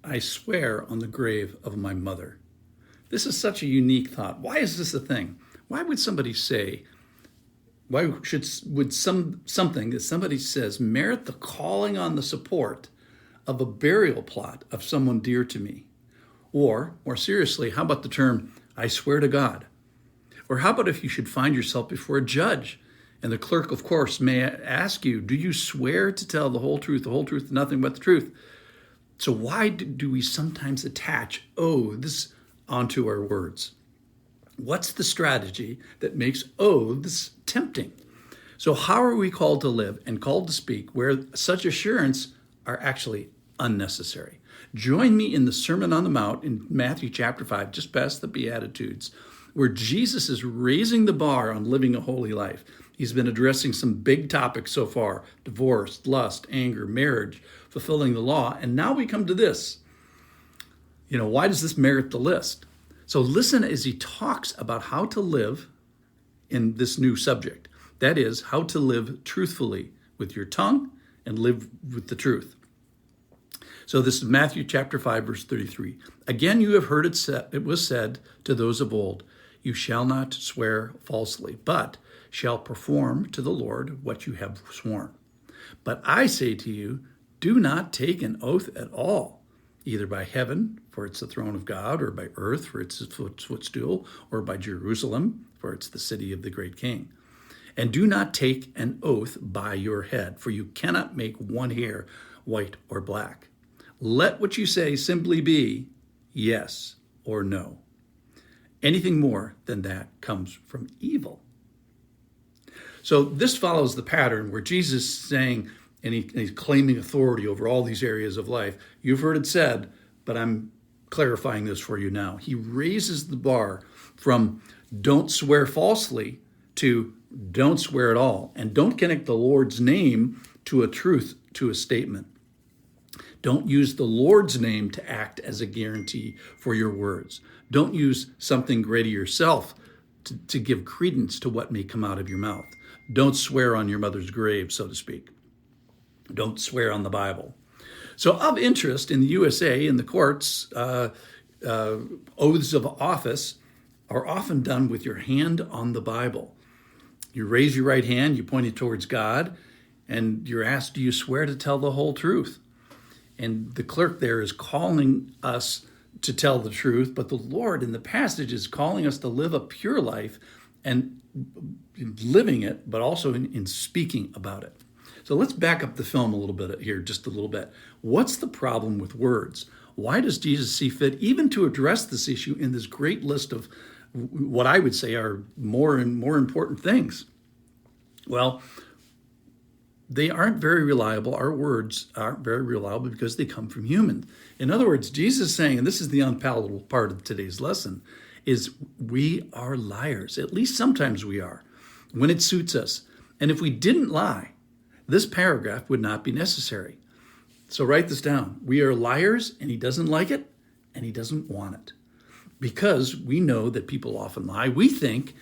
I swear on the grave of my mother. This is such a unique thought. Why is this a thing? Why would somebody say, would something that somebody says merit the calling on the support of a burial plot of someone dear to me? Or, more seriously, how about the term, I swear to God? Or how about if you should find yourself before a judge and the clerk, of course, may ask you, do you swear to tell the whole truth, nothing but the truth? So why do we sometimes attach oaths onto our words? What's the strategy that makes oaths tempting? So how are we called to live and called to speak where such assurance are actually unnecessary? Join me in the Sermon on the Mount in Matthew chapter 5, just past the Beatitudes, where Jesus is raising the bar on living a holy life. He's been addressing some big topics so far: divorce, lust, anger, marriage, fulfilling the law. And now we come to this. Why does this merit the list? So listen as he talks about how to live in this new subject. That is, how to live truthfully with your tongue and live with the truth. So this is Matthew chapter 5, verse 33. Again, you have heard it was said to those of old, you shall not swear falsely, but shall perform to the Lord what you have sworn. But I say to you, do not take an oath at all, either by heaven, for it's the throne of God, or by earth, for it's his footstool, or by Jerusalem, for it's the city of the great king. And do not take an oath by your head, for you cannot make one hair white or black. Let what you say simply be yes or no. Anything more than that comes from evil. So this follows the pattern where Jesus is saying, and he's claiming authority over all these areas of life. You've heard it said, but I'm clarifying this for you now. He raises the bar from don't swear falsely to don't swear at all. And don't connect the Lord's name to a truth, to a statement. Don't use the Lord's name to act as a guarantee for your words. Don't use something greater yourself to give credence to what may come out of your mouth. Don't swear on your mother's grave, so to speak. Don't swear on the Bible. So of interest in the USA, in the courts, oaths of office are often done with your hand on the Bible. You raise your right hand, you point it towards God, and you're asked, do you swear to tell the whole truth? And the clerk there is calling us to tell the truth, but the Lord in the passage is calling us to live a pure life and living it, but also in speaking about it. So let's back up the film a little bit here, just a little bit. What's the problem with words? Why does Jesus see fit even to address this issue in this great list of what I would say are more and more important things? Well, they aren't very reliable. Our words aren't very reliable because they come from humans. In other words, Jesus is saying, and this is the unpalatable part of today's lesson, is we are liars. At least sometimes we are, when it suits us. And if we didn't lie, this paragraph would not be necessary. So write this down. We are liars, and he doesn't like it, and he doesn't want it. Because we know that people often lie. We think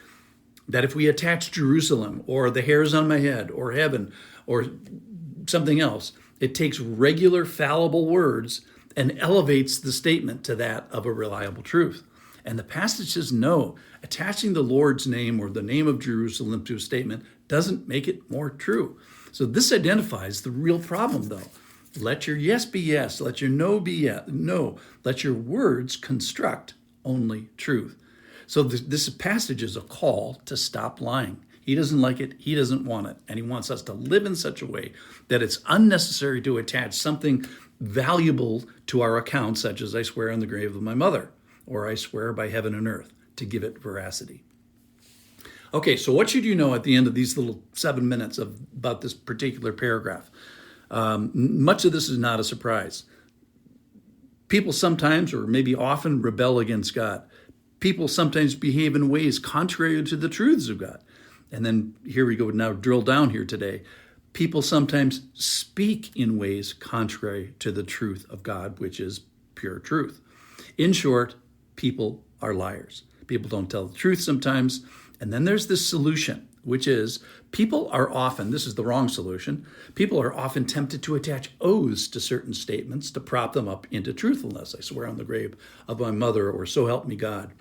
that if we attach Jerusalem or the hairs on my head or heaven or something else, it takes regular fallible words and elevates the statement to that of a reliable truth. And the passage says no. Attaching the Lord's name or the name of Jerusalem to a statement doesn't make it more true. So this identifies the real problem, though. Let your yes be yes. Let your no be no. Let your words construct only truth. So this passage is a call to stop lying. He doesn't like it. He doesn't want it. And he wants us to live in such a way that it's unnecessary to attach something valuable to our account, such as I swear on the grave of my mother, or I swear by heaven and earth, to give it veracity. Okay, so what should you know at the end of these little 7 minutes about this particular paragraph? Much of this is not a surprise. People sometimes, or maybe often, rebel against God. People sometimes behave in ways contrary to the truths of God. And then here we go, now drill down here today. People sometimes speak in ways contrary to the truth of God, which is pure truth. In short, people are liars. People don't tell the truth sometimes. And then there's this solution. which is people are often, this is the wrong solution, people are often tempted to attach oaths to certain statements to prop them up into truthfulness. I swear on the grave of my mother, or so help me God.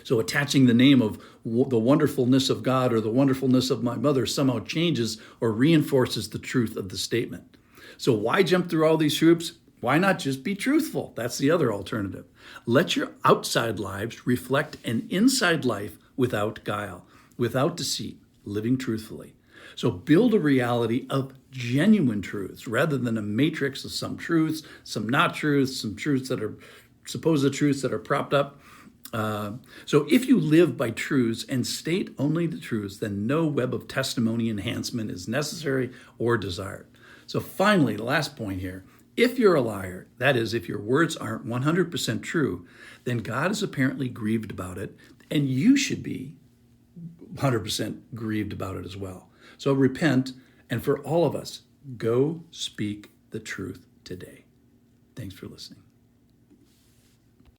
So attaching the name of the wonderfulness of God or the wonderfulness of my mother somehow changes or reinforces the truth of the statement. So why jump through all these hoops? Why not just be truthful? That's the other alternative. Let your outside lives reflect an inside life without guile, without deceit, living truthfully. So build a reality of genuine truths rather than a matrix of some truths, some not truths, some truths that are supposed truths that are propped up. So if you live by truths and state only the truths, then no web of testimony enhancement is necessary or desired. So finally, the last point here, if you're a liar, that is, if your words aren't 100% true, then God is apparently grieved about it, and you should be 100% grieved about it as well. So repent, and for all of us, go speak the truth today. Thanks for listening.